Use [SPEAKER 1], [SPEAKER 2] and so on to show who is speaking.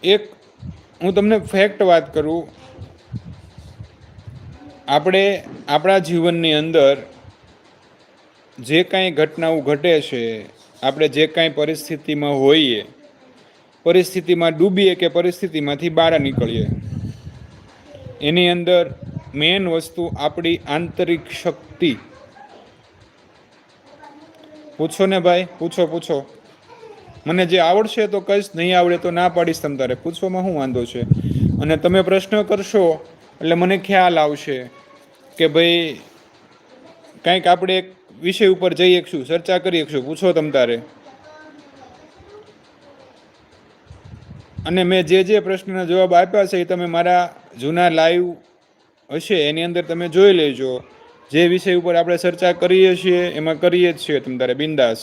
[SPEAKER 1] એક હું તમને ફેક્ટ વાત કરું, આપણે આપણા જીવનની અંદર જે કાંઈ ઘટનાઓ ઘટે છે, આપણે જે કાંઈ પરિસ્થિતિમાં હોઈએ, પરિસ્થિતિમાં ડૂબીએ કે પરિસ્થિતિમાંથી બહાર નીકળીએ, એની અંદર મેન વસ્તુ આપણી આંતરિક શક્તિ. પૂછો ને ભાઈ, પૂછો. મને જે આવડશે તો કહીશ, નહીં આવડે તો ના પાડીશ. તમ તારે પૂછવામાં શું વાંધો છે? અને તમે પ્રશ્ન કરશો એટલે મને ખ્યાલ આવશે કે ભાઈ કંઈક આપણે એક વિષય ઉપર જઈ શકશું, ચર્ચા કરી શકશું. પૂછો તમ તારે. અને મેં જે પ્રશ્નના જવાબ આપ્યા છે એ તમે મારા જૂના લાઈવ હશે એની અંદર તમે જોઈ લેજો. જે વિષય ઉપર આપણે ચર્ચા કરીએ છીએ એમાં કરીએ જ છીએ તમ તારે બિંદાસ.